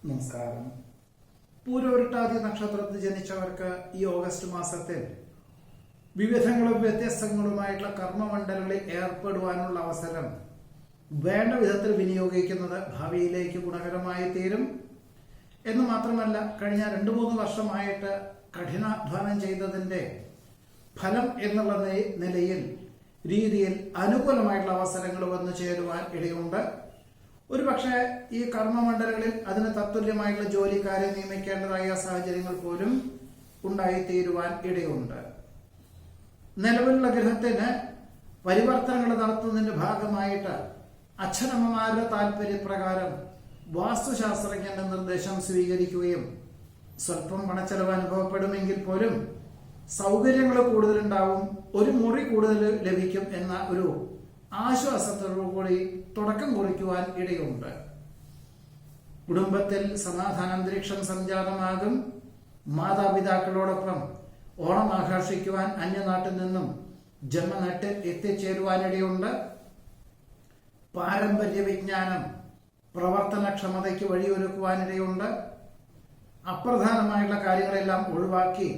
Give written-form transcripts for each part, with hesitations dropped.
നമസ്കാരം. പൂരോരുട്ടാതി നക്ഷത്രത്തിൽ ജനിച്ചവർക്ക് ഈ ഓഗസ്റ്റ് മാസത്തിൽ വിവിധങ്ങളും വ്യത്യസ്തങ്ങളുമായിട്ടുള്ള കർമ്മമണ്ഡലങ്ങളിൽ ഏർപ്പെടുവാനുള്ള അവസരം വേണ്ട വിധത്തിൽ വിനിയോഗിക്കുന്നത് ഭാവിയിലേക്ക് ഗുണകരമായി തീരും എന്ന് മാത്രമല്ല, കഴിഞ്ഞ 2-3 വർഷമായിട്ട് കഠിനാധ്വാനം ചെയ്തതിന്റെ ഫലം എന്നുള്ള നിലയിൽ രീതിയിൽ അനുകൂലമായിട്ടുള്ള അവസരങ്ങൾ വന്നു ചേരുവാൻ ഇടയുണ്ട്. ഒരുപക്ഷെ ഈ കർമ്മമണ്ഡലങ്ങളിൽ അതിന് തത്തുല്യമായിട്ടുള്ള ജോലിക്കാരെ നിയമിക്കേണ്ടതായ സാഹചര്യങ്ങൾ പോലും ഉണ്ടായിത്തീരുവാൻ ഇടയുണ്ട്. നിലവിലുള്ള ഗ്രഹത്തിന് പരിവർത്തനങ്ങൾ നടത്തുന്നതിന്റെ ഭാഗമായിട്ട് അച്ഛനമ്മമാരുടെ താല്പര്യപ്രകാരം വാസ്തുശാസ്ത്രജ്ഞന്റെ നിർദ്ദേശം സ്വീകരിക്കുകയും സ്വല്പം പണച്ചെലവ് അനുഭവപ്പെടുമെങ്കിൽ പോലും സൗകര്യങ്ങൾ കൂടുതലുണ്ടാവും, ഒരു മുറി കൂടുതൽ ലഭിക്കും എന്ന ഒരു ആശ്വാസത്തോടുകൂടി തുടക്കം കുറിക്കുവാൻ ഇടയുണ്ട്. കുടുംബത്തിൽ സമാധാനാന്തരീക്ഷം സംജാതമാകും. മാതാപിതാക്കളോടൊപ്പം ഓണം ആഘോഷിക്കുവാൻ അന്യനാട്ടിൽ നിന്നും ജന്മനാട്ടിൽ എത്തിച്ചേരുവാനിടയുണ്ട്. പാരമ്പര്യ വിജ്ഞാനം പ്രവർത്തനക്ഷമതയ്ക്ക് വഴിയൊരുക്കുവാനിടയുണ്ട്. അപ്രധാനമായുള്ള കാര്യങ്ങളെല്ലാം ഒഴിവാക്കി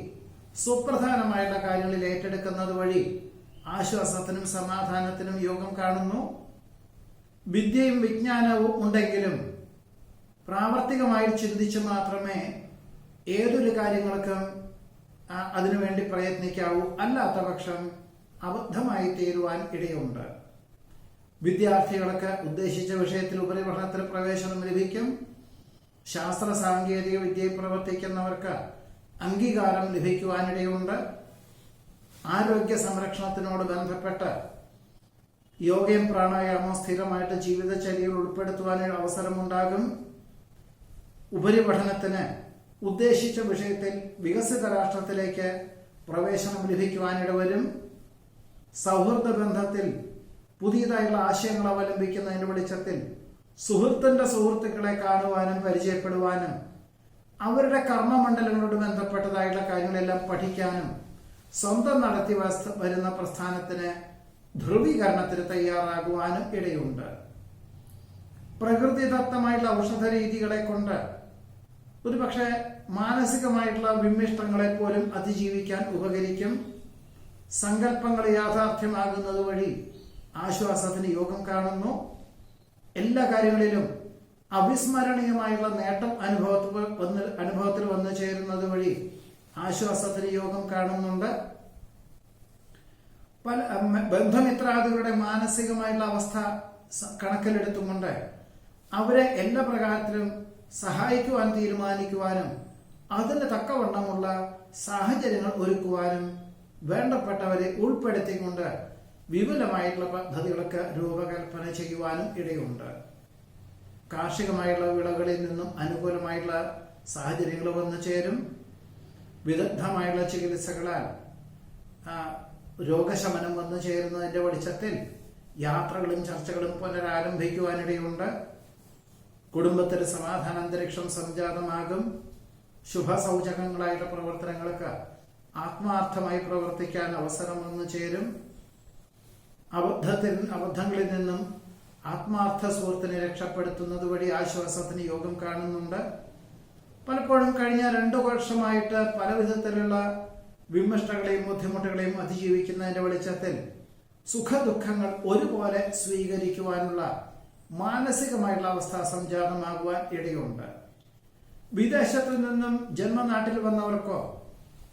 സുപ്രധാനമായുള്ള കാര്യങ്ങളിൽ ഏറ്റെടുക്കുന്നത് വഴി ആശ്വാസത്തിനും സമാധാനത്തിനും യോഗം കാണുന്നു. വിദ്യയും വിജ്ഞാനവും ഉണ്ടെങ്കിലും പ്രാവർത്തികമായി ചിന്തിച്ച് മാത്രമേ ഏതൊരു കാര്യങ്ങൾക്കും അതിനുവേണ്ടി പ്രയത്നിക്കാവൂ. അല്ലാത്ത പക്ഷം അബദ്ധമായി തീരുവാൻ ഇടയുണ്ട്. വിദ്യാർത്ഥികൾക്ക് ഉദ്ദേശിച്ച വിഷയത്തിൽ ഉപരിപഠനത്തിൽ പ്രവേശനം ലഭിക്കും. ശാസ്ത്ര സാങ്കേതിക വിദ്യയിൽ പ്രവർത്തിക്കുന്നവർക്ക് അംഗീകാരം ലഭിക്കുവാനിടയുണ്ട്. ആരോഗ്യ സംരക്ഷണത്തിനോട് ബന്ധപ്പെട്ട് യോഗയും പ്രാണായാമവും സ്ഥിരമായിട്ട് ജീവിതചര്യയിൽ ഉൾപ്പെടുത്തുവാനുള്ള അവസരമുണ്ടാകും. ഉപരിപഠനത്തിന് ഉദ്ദേശിച്ച വിഷയത്തിൽ വികസിത രാഷ്ട്രത്തിലേക്ക് പ്രവേശനം ലഭിക്കുവാനിടവരും. സൗഹൃദ ബന്ധത്തിൽ പുതിയതായുള്ള ആശയങ്ങൾ അവലംബിക്കുന്നതിന്റെ വെളിച്ചത്തിൽ സുഹൃത്തിന്റെ സുഹൃത്തുക്കളെ കാണുവാനും പരിചയപ്പെടുവാനും അവരുടെ കർമ്മമണ്ഡലങ്ങളോട് ബന്ധപ്പെട്ടതായുള്ള കാര്യങ്ങളെല്ലാം പഠിക്കാനും സ്വന്തം നടത്തി വരുന്ന പ്രസ്ഥാനത്തിന് ധ്രുവീകരണത്തിന് തയ്യാറാകുവാനും ഇടയുണ്ട്. പ്രകൃതിദത്തമായിട്ടുള്ള ഔഷധ രീതികളെ കൊണ്ട് ഒരുപക്ഷെ മാനസികമായിട്ടുള്ള വിമ്മിഷ്ടങ്ങളെ പോലും അതിജീവിക്കാൻ ഉപകരിക്കും. സങ്കല്പങ്ങൾ യാഥാർത്ഥ്യമാകുന്നത് വഴി ആശ്വാസത്തിന് യോഗം കാണുന്നു. എല്ലാ കാര്യങ്ങളിലും അവിസ്മരണീയമായുള്ള നേട്ടം അനുഭവത്തിൽ വന്നു ചേരുന്നത് വഴി ആശ്വാസത്തിന് യോഗം കാണുന്നുണ്ട്. പല ബന്ധുമിത്രാദികളുടെ മാനസികമായുള്ള അവസ്ഥ കണക്കിലെടുത്തുകൊണ്ട് അവരെ എല്ലാ പ്രകാരത്തിലും സഹായിക്കുവാൻ തീരുമാനിക്കുവാനും അതിന് തക്കവണ്ണമുള്ള സാഹചര്യങ്ങൾ ഒരുക്കുവാനും വേണ്ടപ്പെട്ടവരെ ഉൾപ്പെടുത്തിക്കൊണ്ട് വിപുലമായിട്ടുള്ള പദ്ധതികളൊക്കെ രൂപകൽപ്പന ചെയ്യുവാനും ഇടയുണ്ട്. കാർഷികമായുള്ള വിളകളിൽ നിന്നും അനുകൂലമായിട്ടുള്ള സാഹചര്യങ്ങൾ വന്നു ചേരും. വിദഗ്ധമായുള്ള ചികിത്സകളാൽ രോഗശമനം വന്നു ചേരുന്നതിന്റെ വെളിച്ചത്തിൽ യാത്രകളും ചർച്ചകളും പുനരാരംഭിക്കുവാനിടയുണ്ട്. കുടുംബത്തിൽ സമാധാനാന്തരീക്ഷം സംജാതമാകും. ശുഭസൗചകങ്ങളായുള്ള പ്രവർത്തനങ്ങൾക്ക് ആത്മാർത്ഥമായി പ്രവർത്തിക്കാൻ അവസരം വന്നു ചേരും. അബദ്ധങ്ങളിൽ നിന്നും ആത്മാർത്ഥ സുഹൃത്തിനെ രക്ഷപ്പെടുത്തുന്നത് വഴി ആശ്വാസത്തിന് യോഗം കാണുന്നുണ്ട്. പലപ്പോഴും കഴിഞ്ഞ 2 വർഷമായിട്ട് പല വിധത്തിലുള്ള വിമർശകളെയും ബുദ്ധിമുട്ടുകളെയും അതിജീവിക്കുന്നതിന്റെ വെളിച്ചത്തിൽ സുഖദുഃഖങ്ങൾ ഒരുപോലെ സ്വീകരിക്കുവാനുള്ള മാനസികമായിട്ടുള്ള അവസ്ഥ സംജാതമാകുവാൻ ഇടയുണ്ട്. വിദേശത്തു നിന്നും ജന്മനാട്ടിൽ വന്നവർക്കോ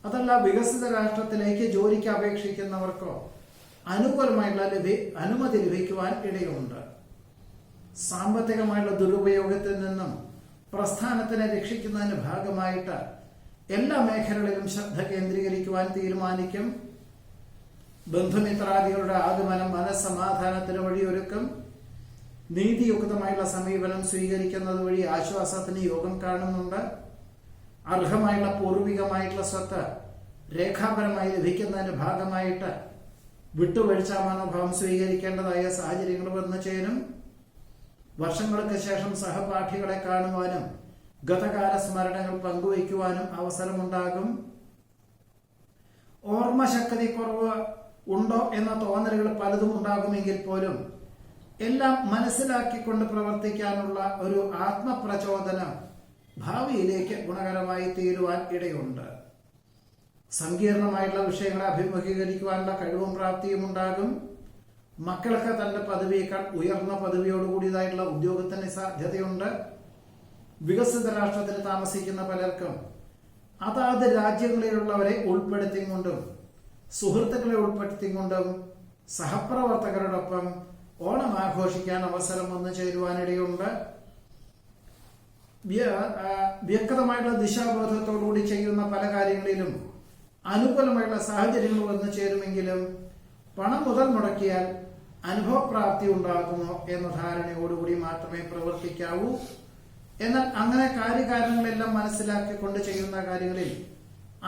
അതല്ല വികസിത രാഷ്ട്രത്തിലേക്ക് ജോലിക്ക് അപേക്ഷിക്കുന്നവർക്കോ അനുകൂലമായിട്ടുള്ള അനുമതി ലഭിക്കുവാൻ ഇടയുണ്ട്. സാമ്പത്തികമായുള്ള ദുരുപയോഗത്തിൽ നിന്നും പ്രസ്ഥാനത്തിനെ രക്ഷിക്കുന്നതിന്റെ ഭാഗമായിട്ട് എല്ലാ മേഖലകളിലും ശ്രദ്ധ കേന്ദ്രീകരിക്കുവാൻ തീരുമാനിക്കും. ബന്ധുമിത്രാദികളുടെ ആഗമനം മനസ്സമാധാനത്തിന് വഴിയൊരുക്കും. നീതിയുക്തമായുള്ള സമീപനം സ്വീകരിക്കുന്നത് വഴി ആശ്വാസത്തിന് യോഗം കാണുന്നുണ്ട്. അർഹമായുള്ള പൂർവികമായിട്ടുള്ള സ്വത്ത് രേഖാപരമായി ലഭിക്കുന്നതിന്റെ ഭാഗമായിട്ട് വിട്ടുവീഴ്ച മനോഭാവം സ്വീകരിക്കേണ്ടതായ സാഹചര്യങ്ങൾ വന്നു ചേരും. വർഷങ്ങൾക്ക് ശേഷം സഹപാഠികളെ കാണുവാനും ഗതകാല സ്മരണകൾ പങ്കുവയ്ക്കുവാനും അവസരമുണ്ടാകും. ഓർമ്മശക്തി കുറവ് ഉണ്ടോ എന്ന തോന്നലുകൾ പലതും ഉണ്ടാകുമെങ്കിൽ പോലും എല്ലാം മനസ്സിലാക്കിക്കൊണ്ട് പ്രവർത്തിക്കാനുള്ള ഒരു ആത്മപ്രചോദനം ഭാവിയിലേക്ക് ഗുണകരമായി തീരുവാൻ ഇടയുണ്ട്. സങ്കീർണമായിട്ടുള്ള വിഷയങ്ങളെ അഭിമുഖീകരിക്കുവാനുള്ള കഴിവും പ്രാപ്തിയും ഉണ്ടാകും. മക്കൾക്ക് തന്റെ പദവിയേക്കാൾ ഉയർന്ന പദവിയോടുകൂടിയതായിട്ടുള്ള ഉദ്യോഗത്തിന് സാധ്യതയുണ്ട്. വികസിത രാഷ്ട്രത്തിൽ താമസിക്കുന്ന പലർക്കും അതാത് രാജ്യങ്ങളിലുള്ളവരെ ഉൾപ്പെടുത്തിക്കൊണ്ടും സുഹൃത്തുക്കളെ ഉൾപ്പെടുത്തിക്കൊണ്ടും സഹപ്രവർത്തകരോടൊപ്പം ഓണം ആഘോഷിക്കാൻ അവസരം വന്നു ചേരുവാനിടയുണ്ട്. വ്യക്തമായിട്ടുള്ള ദിശാബോധത്തോടുകൂടി ചെയ്യുന്ന പല കാര്യങ്ങളിലും അനുകൂലമായിട്ടുള്ള സാഹചര്യങ്ങൾ വന്നു ചേരുമെങ്കിലും പണം മുതൽ മുടക്കിയാൽ അനുഭവപ്രാപ്തി ഉണ്ടാകുമോ എന്ന ധാരണയോടുകൂടി മാത്രമേ പ്രവർത്തിക്കാവൂ. എന്നാൽ അങ്ങനെ കാര്യകാരണങ്ങളെല്ലാം മനസ്സിലാക്കിക്കൊണ്ട് ചെയ്യുന്ന കാര്യങ്ങളിൽ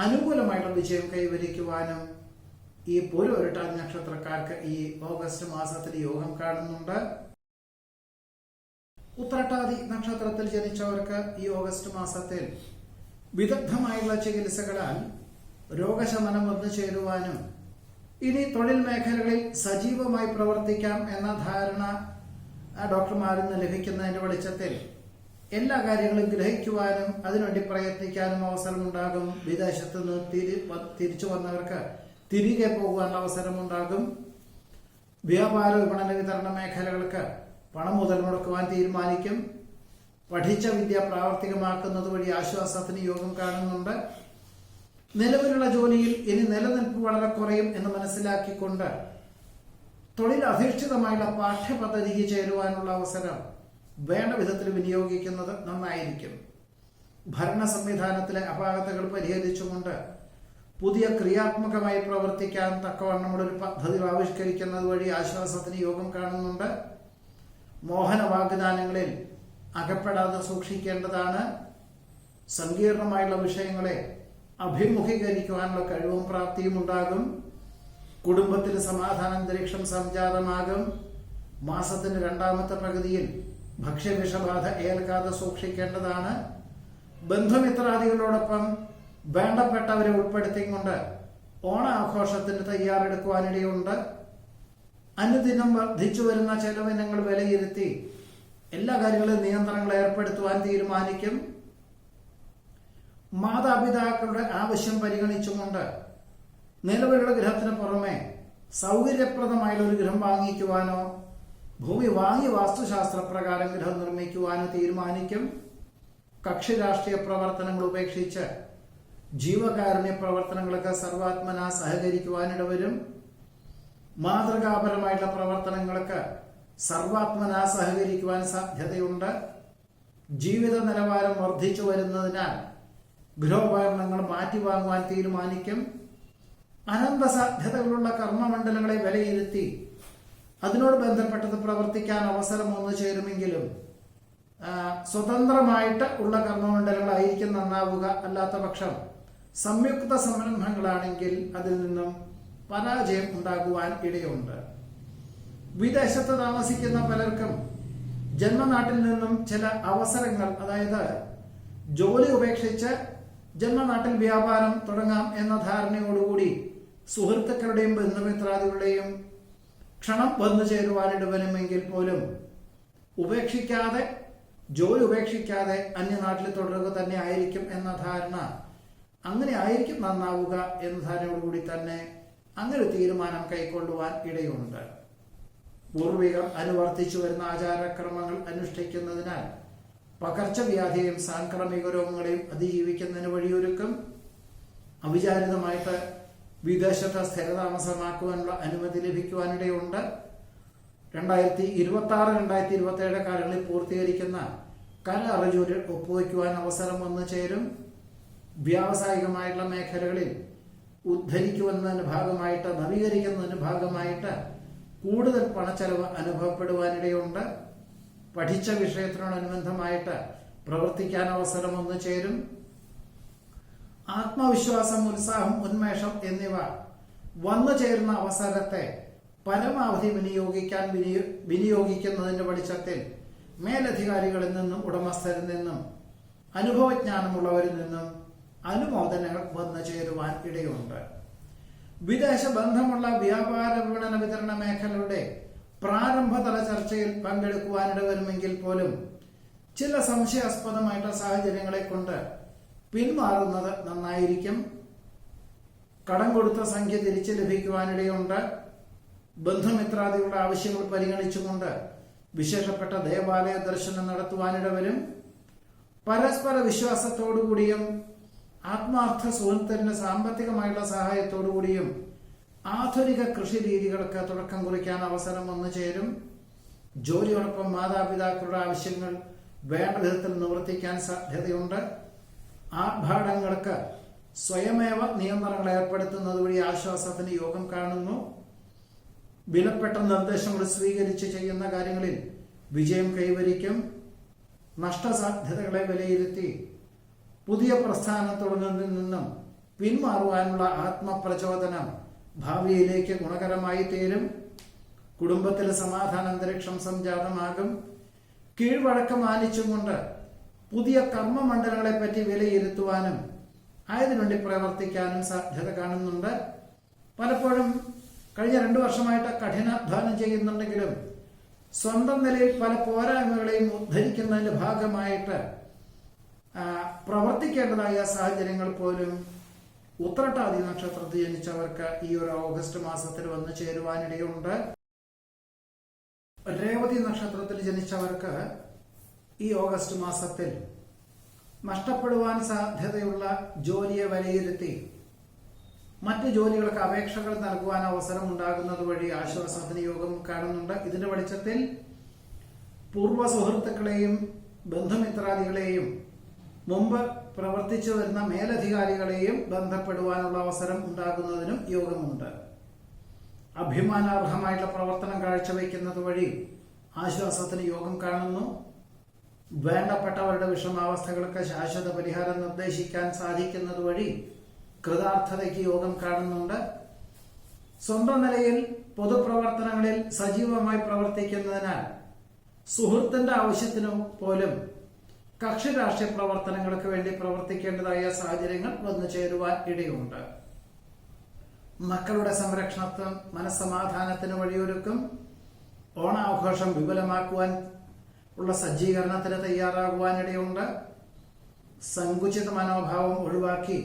അനുകൂലമായിട്ടുള്ള വിജയം കൈവരിക്കുവാനും ഈ പൂരോരുട്ടാതി നക്ഷത്രക്കാർക്ക് ഈ ഓഗസ്റ്റ് മാസത്തിൽ യോഗം കാണുന്നുണ്ട്. ഉത്രട്ടാതി നക്ഷത്രത്തിൽ ജനിച്ചവർക്ക് ഈ ഓഗസ്റ്റ് മാസത്തിൽ വിദഗ്ധമായുള്ള ചികിത്സകളാൽ രോഗശമനം വന്നു ചേരുവാനും ഇനി തൊഴിൽ മേഖലകളിൽ സജീവമായി പ്രവർത്തിക്കാം എന്ന ധാരണ ഡോക്ടർമാരിൽ നിന്ന് ലഭിക്കുന്നതിന്റെ വെളിച്ചത്തിൽ എല്ലാ കാര്യങ്ങളും ഗ്രഹിക്കുവാനും അതിനുവേണ്ടി പ്രയത്നിക്കാനും അവസരമുണ്ടാകും. വിദേശത്ത് നിന്ന് തിരിച്ചു വന്നവർക്ക് തിരികെ പോകുവാനുള്ള അവസരമുണ്ടാകും. വ്യാപാര വിപണന വിതരണ മേഖലകൾക്ക് പണം മുതൽ മുടക്കുവാൻ തീരുമാനിക്കും. പഠിച്ച വിദ്യ പ്രാവർത്തികമാക്കുന്നത് വഴി ആശ്വാസത്തിന് യോഗം കാണുന്നുണ്ട്. നിലവിലുള്ള ജോലിയിൽ ഇനി നിലനിൽപ്പ് വളരെ കുറയും എന്ന് മനസ്സിലാക്കിക്കൊണ്ട് തൊഴിൽ അധിഷ്ഠിതമായുള്ള പാഠ്യപദ്ധതിക്ക് ചേരുവാനുള്ള അവസരം വേണ്ട വിധത്തിൽ വിനിയോഗിക്കുന്നത് നന്നായിരിക്കും. ഭരണ സംവിധാനത്തിലെ അപാകതകൾ പരിഹരിച്ചുകൊണ്ട് പുതിയ ക്രിയാത്മകമായി പ്രവർത്തിക്കാൻ തക്കവണ്ണമുള്ള ഒരു പദ്ധതി ആവിഷ്കരിക്കുന്നത് വഴി ആശ്വാസത്തിന് യോഗം കാണുന്നുണ്ട്. മോഹന വാഗ്ദാനങ്ങളിൽ അകപ്പെടാതെ സൂക്ഷിക്കേണ്ടതാണ്. സങ്കീർണമായുള്ള വിഷയങ്ങളെ അഭിമുഖീകരിക്കുവാനുള്ള കഴിവും പ്രാപ്തിയും ഉണ്ടാകും. കുടുംബത്തിൽ സമാധാനാന്തരീക്ഷം സംജാതമാകും. മാസത്തിന്റെ രണ്ടാമത്തെ പകുതിയിൽ ഭക്ഷ്യവിഷബാധ ഏൽക്കാതെ സൂക്ഷിക്കേണ്ടതാണ്. ബന്ധുമിത്രാദികളോടൊപ്പം വേണ്ടപ്പെട്ടവരെ ഉൾപ്പെടുത്തിക്കൊണ്ട് ഓണാഘോഷത്തിന് തയ്യാറെടുക്കുവാനിടയുണ്ട്. അനുദിനം വർദ്ധിച്ചു വരുന്ന ചെലവിനങ്ങൾ വിലയിരുത്തി എല്ലാ കാര്യങ്ങളിലും നിയന്ത്രണങ്ങൾ ഏർപ്പെടുത്തുവാൻ തീരുമാനിക്കും. മാതാപിതാക്കളുടെ ആവശ്യം പരിഗണിച്ചുകൊണ്ട് നിലവിലുള്ള ഗൃഹത്തിന് പുറമെ സൗകര്യപ്രദമായുള്ള ഒരു ഗൃഹം വാങ്ങിക്കുവാനോ ഭൂമി വാങ്ങി വാസ്തുശാസ്ത്രപ്രകാരം ഗൃഹം നിർമ്മിക്കുവാനോ തീരുമാനിക്കും. കക്ഷി രാഷ്ട്രീയ പ്രവർത്തനങ്ങൾ ഉപേക്ഷിച്ച് ജീവകാരുണ്യ പ്രവർത്തനങ്ങൾക്ക് സർവാത്മന സഹകരിക്കുവാനിടവരും. മാതൃകാപരമായിട്ടുള്ള പ്രവർത്തനങ്ങൾക്ക് സർവാത്മന സഹകരിക്കുവാൻ സാധ്യതയുണ്ട്. ജീവിത നിലവാരം വർദ്ധിച്ചു വരുന്നതിനാൽ ഗൃഹോപകരണങ്ങൾ മാറ്റിവാങ്ങുവാൻ തീരുമാനിക്കും. അനന്ത സാധ്യതകളുള്ള കർമ്മമണ്ഡലങ്ങളെ വിലയിരുത്തി അതിനോട് ബന്ധപ്പെട്ടത് പ്രവർത്തിക്കാൻ അവസരം വന്നു ചേരുമെങ്കിലും സ്വതന്ത്രമായിട്ട് ഉള്ള കർമ്മമണ്ഡലങ്ങളായിരിക്കും നന്നാവുക. അല്ലാത്ത പക്ഷം സംയുക്ത സംരംഭങ്ങളാണെങ്കിൽ അതിൽ നിന്നും പരാജയം ഉണ്ടാകുവാൻ ഇടയുണ്ട്. വിദേശത്ത് താമസിക്കുന്ന പലർക്കും ജന്മനാട്ടിൽ നിന്നും ചില അവസരങ്ങൾ, അതായത് ജോലി ഉപേക്ഷിച്ച് ജന്മനാട്ടിൽ വ്യാപാരം തുടങ്ങാം എന്ന ധാരണയോടുകൂടി സുഹൃത്തുക്കളുടെയും ബന്ധുമിത്രാദികളുടെയും ക്ഷണം വന്നു ചേരുവാനിടവരുമെങ്കിൽ പോലും ജോലി ഉപേക്ഷിക്കാതെ അന്യനാട്ടിൽ തുടരുക തന്നെ ആയിരിക്കും എന്ന ധാരണ, അങ്ങനെ ആയിരിക്കും നന്നാവുക എന്ന ധാരണയോടുകൂടി തന്നെ അങ്ങനെ തീരുമാനം കൈക്കൊള്ളുവാൻ ഇടയുണ്ട്. പൂർവികർ അനുവർത്തിച്ചു വരുന്ന ആചാരക്രമങ്ങൾ അനുഷ്ഠിക്കുന്നതിനാൽ പകർച്ചവ്യാധിയെയും സാംക്രമിക രോഗങ്ങളെയും അതിജീവിക്കുന്നതിന് വഴിയൊരുക്കും. അവിചാരിതമായിട്ട് വിദേശത്ത് സ്ഥിരതാമസമാക്കുവാനുള്ള അനുമതി ലഭിക്കുവാനിടയുണ്ട്. 2026-2027 കാലങ്ങളിൽ പൂർത്തീകരിക്കുന്ന കരാറുജോലിയിൽ ഒപ്പുവയ്ക്കുവാൻ അവസരം വന്നു ചേരും. വ്യാവസായികമായിട്ടുള്ള മേഖലകളിൽ ഉദ്ധരിക്കുന്നതിന് ഭാഗമായിട്ട്, നവീകരിക്കുന്നതിന് ഭാഗമായിട്ട് കൂടുതൽ പണച്ചെലവ് അനുഭവപ്പെടുവാനിടയുണ്ട്. പഠിച്ച വിഷയത്തിനോടനുബന്ധമായിട്ട് പ്രവർത്തിക്കാൻ അവസരം വന്നു ചേരും. ആത്മവിശ്വാസം, ഉത്സാഹം, ഉന്മേഷം എന്നിവ വന്നു ചേരുന്ന അവസരത്തെ പരമാവധി വിനിയോഗിക്കുന്നതിന്റെ വെളിച്ചത്തിൽ മേലധികാരികളിൽ നിന്നും ഉടമസ്ഥരിൽ നിന്നും അനുഭവജ്ഞാനമുള്ളവരിൽ നിന്നും അനുമോദനങ്ങൾ വന്നു ചേരുവാൻ ഇടയുണ്ട്. വിദേശ ബന്ധമുള്ള വ്യാപാര വിപണന വിതരണ മേഖലയുടെ പ്രാരംഭതല ചർച്ചയിൽ പങ്കെടുക്കുവാനിട വരുമെങ്കിൽ പോലും ചില സംശയാസ്പദമായിട്ടുള്ള സാഹചര്യങ്ങളെ കൊണ്ട് പിന്മാറുന്നത് നന്നായിരിക്കും. കടം കൊടുത്ത സംഖ്യ തിരിച്ചു ലഭിക്കുവാനിടയുണ്ട്. ബന്ധുമിത്രാദികളുടെ ആവശ്യങ്ങൾ പരിഗണിച്ചുകൊണ്ട് വിശേഷപ്പെട്ട ദേവാലയ ദർശനം നടത്തുവാനിടവരും. പരസ്പര വിശ്വാസത്തോടുകൂടിയും ആത്മാർത്ഥ സുഹൃത്തിന് സാമ്പത്തികമായുള്ള സഹായത്തോടുകൂടിയും ആധുനിക കൃഷി രീതികൾക്ക് തുടക്കം കുറിക്കാൻ അവസരം വന്നു ചേരും. ജോലിയോടൊപ്പം മാതാപിതാക്കളുടെ ആവശ്യങ്ങൾ വേണ്ട വിധത്തിൽ നിവർത്തിക്കാൻ സാധ്യതയുണ്ട്. ആർഭാടങ്ങൾക്ക് സ്വയമേവ നിയന്ത്രണങ്ങൾ ഏർപ്പെടുത്തുന്നത് വഴി ആശ്വാസത്തിന് യോഗം കാണുന്നു. വിലപ്പെട്ട നിർദ്ദേശങ്ങൾ സ്വീകരിച്ച് ചെയ്യുന്ന കാര്യങ്ങളിൽ വിജയം കൈവരിക്കും. നഷ്ടസാധ്യതകളെ വിലയിരുത്തി പുതിയ പ്രസ്ഥാനം തുടങ്ങുന്നതിൽ നിന്നും പിന്മാറുവാനുള്ള ആത്മപ്രചോദനം ഭാവിയിലേക്ക് ഗുണകരമായി തീരും. കുടുംബത്തിൽ സമാധാന അന്തരീക്ഷം സംജാതമാകും. കീഴ്വഴക്കം മാനിച്ചുകൊണ്ട് പുതിയ കർമ്മമണ്ഡലങ്ങളെ പറ്റി വിലയിരുത്തുവാനും അതിനുവേണ്ടി പ്രവർത്തിക്കാനും സാധ്യത കാണുന്നുണ്ട്. പലപ്പോഴും കഴിഞ്ഞ 2 വർഷമായിട്ട് കഠിനാധ്വാനം ചെയ്യുന്നുണ്ടെങ്കിലും സ്വന്തം നിലയിൽ പല പോരായ്മകളെയും ഉദ്ധരിക്കുന്നതിന്റെ ഭാഗമായിട്ട് പ്രവർത്തിക്കേണ്ടതായ സാഹചര്യങ്ങൾ പോലും ഉത്രട്ടാതി നക്ഷത്രത്തിൽ ജനിച്ചവർക്ക് ഈ ഒരു ഓഗസ്റ്റ് മാസത്തിൽ വന്നു ചേരുവാനിടയുണ്ട്. രേവതി നക്ഷത്രത്തിൽ ജനിച്ചവർക്ക് ഈ ഓഗസ്റ്റ് മാസത്തിൽ നഷ്ടപ്പെടുവാൻ സാധ്യതയുള്ള ജോലിയെ വിലയിരുത്തി മറ്റ് ജോലികൾക്ക് അപേക്ഷകൾ നൽകുവാൻ അവസരം ഉണ്ടാകുന്നത് വഴി ആശ്വാസത്തിന് യോഗം കാണുന്നുണ്ട്. ഇതിന്റെ വെളിച്ചത്തിൽ പൂർവ്വ സുഹൃത്തുക്കളെയും ബന്ധുമിത്രാദികളെയും മുമ്പ് പ്രവർത്തിച്ചു വരുന്ന മേലധികാരികളെയും ബന്ധപ്പെടുവാനുള്ള അവസരം ഉണ്ടാകുന്നതിനും യോഗമുണ്ട്. അഭിമാനാർഹമായിട്ടുള്ള പ്രവർത്തനം കാഴ്ചവെക്കുന്നത് വഴി ആശ്വാസത്തിന് യോഗം കാണുന്നു. വേണ്ടപ്പെട്ടവരുടെ വിഷമാവസ്ഥകൾക്ക് ശാശ്വത പരിഹാരം നിർദ്ദേശിക്കാൻ സാധിക്കുന്നത് വഴി കൃതാർത്ഥതയ്ക്ക് യോഗം കാണുന്നുണ്ട്. സ്വന്തം നിലയിൽ പൊതുപ്രവർത്തനങ്ങളിൽ സജീവമായി പ്രവർത്തിക്കുന്നതിനാൽ സുഹൃത്തിന്റെ ആവശ്യത്തിനു പോലും കക്ഷി രാഷ്ട്രീയ പ്രവർത്തനങ്ങൾക്ക് വേണ്ടി പ്രവർത്തിക്കേണ്ടതായ സാഹചര്യങ്ങൾ വന്നു ചേരുവാൻ ഇടയുണ്ട്. മക്കളുടെ സംരക്ഷണത്വം മനസ്സമാധാനത്തിന് വഴിയൊരുക്കും. ഓണാഘോഷം വിപുലമാക്കുവാൻ ഉള്ള സജ്ജീകരണത്തിന് തയ്യാറാകുവാനിടയുണ്ട്. സങ്കുചിത മനോഭാവം ഒഴിവാക്കി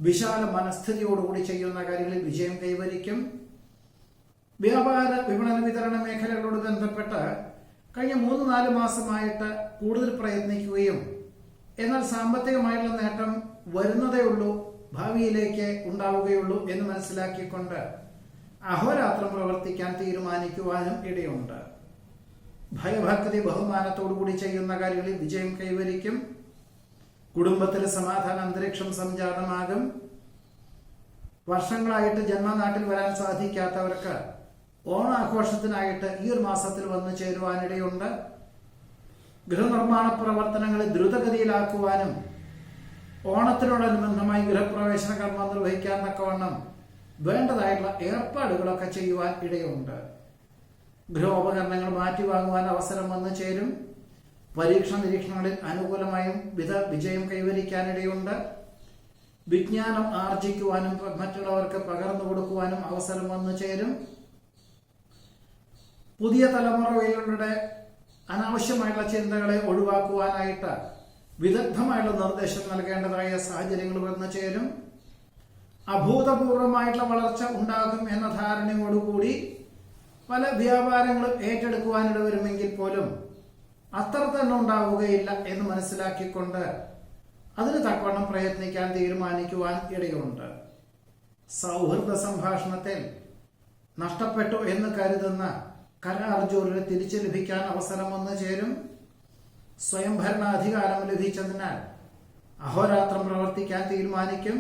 വിശാല മനസ്ഥിതിയോടുകൂടി ചെയ്യുന്ന കാര്യങ്ങളിൽ വിജയം കൈവരിക്കും. വ്യാപാര വിപണന വിതരണ മേഖലകളോട് ബന്ധപ്പെട്ട് കഴിഞ്ഞ 3-4 മാസമായിട്ട് കൂടുതൽ പ്രയത്നിക്കുകയും എന്നാൽ സാമ്പത്തികമായിട്ടുള്ള നേട്ടം വരുന്നതേ ഉള്ളൂ, ഭാവിയിലേക്ക് ഉണ്ടാവുകയുള്ളൂ എന്ന് മനസ്സിലാക്കിക്കൊണ്ട് അഹോരാത്രം പ്രവർത്തിക്കാൻ തീരുമാനിക്കുവാനും ഇടയുണ്ട്. ഭയഭക്തി ബഹുമാനത്തോടുകൂടി ചെയ്യുന്ന കാര്യങ്ങളിൽ വിജയം കൈവരിക്കും. കുടുംബത്തിൽ സമാധാന അന്തരീക്ഷം സംജാതമാകും. വർഷങ്ങളായിട്ട് ജന്മനാട്ടിൽ വരാൻ സാധിക്കാത്തവർക്ക് ഓണാഘോഷത്തിനായിട്ട് ഈ ഒരു മാസത്തിൽ വന്നു ചേരുവാനിടയുണ്ട്. ഗൃഹനിർമ്മാണ പ്രവർത്തനങ്ങളെ ദ്രുതഗതിയിലാക്കുവാനും ഓണത്തിനോടനുബന്ധമായി ഗൃഹപ്രവേശന കർമ്മം നിർവഹിക്കാൻ തക്കവണ്ണം വേണ്ടതായിട്ടുള്ള ഏർപ്പാടുകളൊക്കെ ചെയ്യുവാൻ ഇടയുണ്ട്. ഗൃഹോപകരണങ്ങൾ മാറ്റിവാങ്ങുവാൻ അവസരം വന്നു ചേരും. പരീക്ഷ നിരീക്ഷണങ്ങളിൽ അനുകൂലമായും വിജയം കൈവരിക്കാനിടയുണ്ട്. വിജ്ഞാനം ആർജിക്കുവാനും മറ്റുള്ളവർക്ക് പകർന്നു കൊടുക്കുവാനും അവസരം വന്നു ചേരും. പുതിയ തലമുറകളുടെ അനാവശ്യമായിട്ടുള്ള ചിന്തകളെ ഒഴിവാക്കുവാനായിട്ട് വിദഗ്ധമായിട്ടുള്ള നിർദ്ദേശം നൽകേണ്ടതായ സാഹചര്യങ്ങൾ വന്നു ചേരും. അഭൂതപൂർവമായിട്ടുള്ള വളർച്ച ഉണ്ടാകും എന്ന ധാരണയോടുകൂടി പല വ്യാപാരങ്ങളും ഏറ്റെടുക്കുവാനിട വരുമെങ്കിൽ പോലും അത്ര തന്നെ ഉണ്ടാവുകയില്ല എന്ന് മനസ്സിലാക്കിക്കൊണ്ട് അതിന് തക്കവണ്ണം പ്രയത്നിക്കാൻ തീരുമാനിക്കുവാൻ ഇടയുണ്ട്. സൗഹൃദ സംഭാഷണത്തിൽ നഷ്ടപ്പെട്ടു എന്ന് കരുതുന്ന കരാർ ജോലികൾ തിരിച്ചു ലഭിക്കാൻ അവസരം വന്നു ചേരും. സ്വയംഭരണാധികാരം ലഭിച്ചതിനാൽ അഹോരാത്രം പ്രവർത്തിക്കാൻ തീരുമാനിക്കും.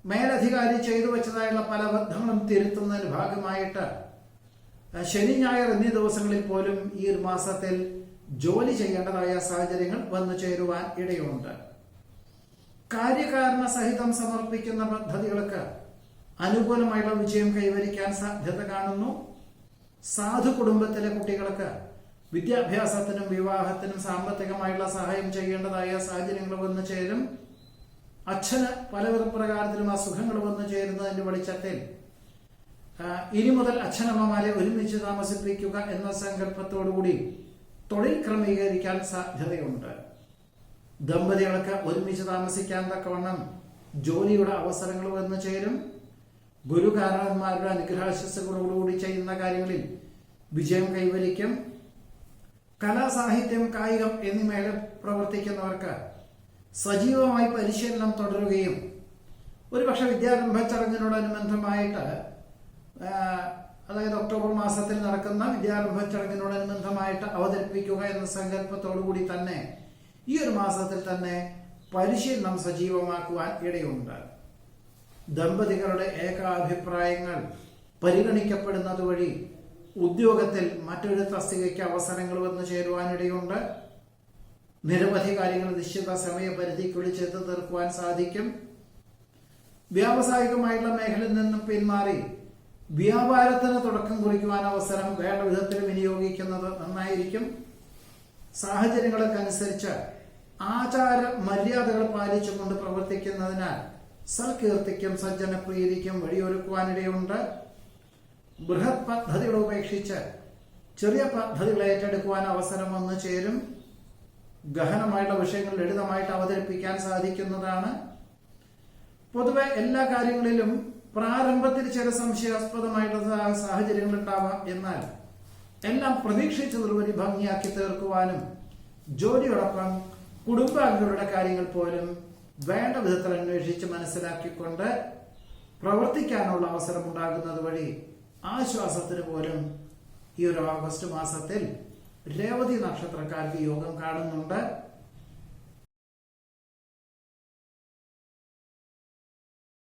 മേലധികാരി ചെയ്തു വെച്ചതായുള്ള പല ബന്ധങ്ങളും തിരുത്തുന്നതിന് ഭാഗമായിട്ട് ശനി ഞായർ എന്നീ ദിവസങ്ങളിൽ പോലും ഈ ഒരു മാസത്തിൽ ജോലി ചെയ്യേണ്ടതായ സാഹചര്യങ്ങൾ വന്നു ചേരുവാൻ ഇടയുണ്ട്. കാര്യകാരണ സഹിതം സമർപ്പിക്കുന്ന പദ്ധതികൾക്ക് അനുകൂലമായുള്ള വിജയം കൈവരിക്കാൻ സാധ്യത കാണുന്നു. സാധു കുടുംബത്തിലെ കുട്ടികൾക്ക് വിദ്യാഭ്യാസത്തിനും വിവാഹത്തിനും സാമ്പത്തികമായുള്ള സഹായം ചെയ്യേണ്ടതായ സാഹചര്യങ്ങൾ വന്നു ചേരും. അച്ഛന് പലവിധ പ്രകാരത്തിലും അസുഖങ്ങൾ വന്നു ചേരുന്നതിന്റെ വെളിച്ചത്തിൽ ഇനി മുതൽ അച്ഛനമ്മമാരെ ഒരുമിച്ച് താമസിപ്പിക്കുക എന്ന സങ്കല്പത്തോടുകൂടി തൊഴിൽ ക്രമീകരിക്കാൻ സാധ്യതയുണ്ട്. ദമ്പതികൾക്ക് ഒരുമിച്ച് താമസിക്കാൻ തക്കവണ്ണം ജോലിയുടെ അവസരങ്ങൾ വന്നു ചേരും. ഗുരുകാരണന്മാരുടെ അനുഗ്രഹാശസ്സുകളോടുകൂടി ചെയ്യുന്ന കാര്യങ്ങളിൽ വിജയം കൈവരിക്കും. കലാ, സാഹിത്യം, കായികം എന്നീ മേഖല പ്രവർത്തിക്കുന്നവർക്ക് സജീവമായി പരിശീലനം തുടരുകയും ഒരുപക്ഷെ വിദ്യാരംഭ ചടങ്ങിനോടനുബന്ധമായിട്ട്, അതായത് ഒക്ടോബർ മാസത്തിൽ നടക്കുന്ന വിദ്യാരംഭ ചടങ്ങിനോടനുബന്ധമായിട്ട് അവതരിപ്പിക്കുക എന്ന സങ്കല്പത്തോടുകൂടി തന്നെ ഈ ഒരു മാസത്തിൽ തന്നെ പരിശീലനം സജീവമാക്കുവാൻ ഇടയുണ്ട്. ദമ്പതികളുടെ ഏകാഭിപ്രായങ്ങൾ പരിഗണിക്കപ്പെടുന്നത് വഴി ഉദ്യോഗത്തിൽ മറ്റൊരു തസ്തികയ്ക്ക് അവസരങ്ങൾ വന്നു ചേരുവാനിടയുണ്ട്. നിരവധി കാര്യങ്ങൾ നിശ്ചിത സമയപരിധിക്കുള്ളിൽ ചെയ്ത് തീർക്കുവാൻ സാധിക്കും. വ്യാവസായികമായിട്ടുള്ള മേഖലയിൽ നിന്നും പിന്മാറി വ്യാപാരത്തിന് തുടക്കം കുറിക്കുവാൻ അവസരം വേണ്ട വിധത്തിൽ വിനിയോഗിക്കുന്നത് നന്നായിരിക്കും. സാഹചര്യങ്ങൾക്കനുസരിച്ച് ആചാര മര്യാദകൾ പാലിച്ചുകൊണ്ട് പ്രവർത്തിക്കുന്നതിനാൽ സൽകീർത്തിക്കും സജ്ജനപ്രീതിക്കും വഴിയൊരുക്കുവാനിടയുണ്ട്. ബൃഹത് പദ്ധതികളെ ഉപേക്ഷിച്ച് ചെറിയ പദ്ധതികൾ ഏറ്റെടുക്കുവാൻ അവസരം വന്നു ചേരും. ഗഹനമായിട്ടുള്ള വിഷയങ്ങൾ ലളിതമായിട്ട് അവതരിപ്പിക്കാൻ സാധിക്കുന്നതാണ്. പൊതുവെ എല്ലാ കാര്യങ്ങളിലും പ്രാരംഭത്തിൽ ചില സംശയാസ്പദമായിട്ടുള്ള സാഹചര്യങ്ങൾ ഉണ്ടാവാം. എന്നാൽ എല്ലാം പ്രതീക്ഷിച്ചതുപരി ഭംഗിയാക്കി തീർക്കുവാനും ജോലിയോടൊപ്പം കുടുംബാംഗങ്ങളുടെ കാര്യങ്ങൾ പോലും വേണ്ട വിധത്തിൽ അന്വേഷിച്ച് മനസ്സിലാക്കിക്കൊണ്ട് പ്രവർത്തിക്കാനുള്ള അവസരം ഉണ്ടാകുന്നത് വഴി ആശ്വാസത്തിന് പോലും ഈ ഒരു ഓഗസ്റ്റ് മാസത്തിൽ രേവതി നക്ഷത്രക്കാർക്ക് യോഗം കാണുന്നുണ്ട്.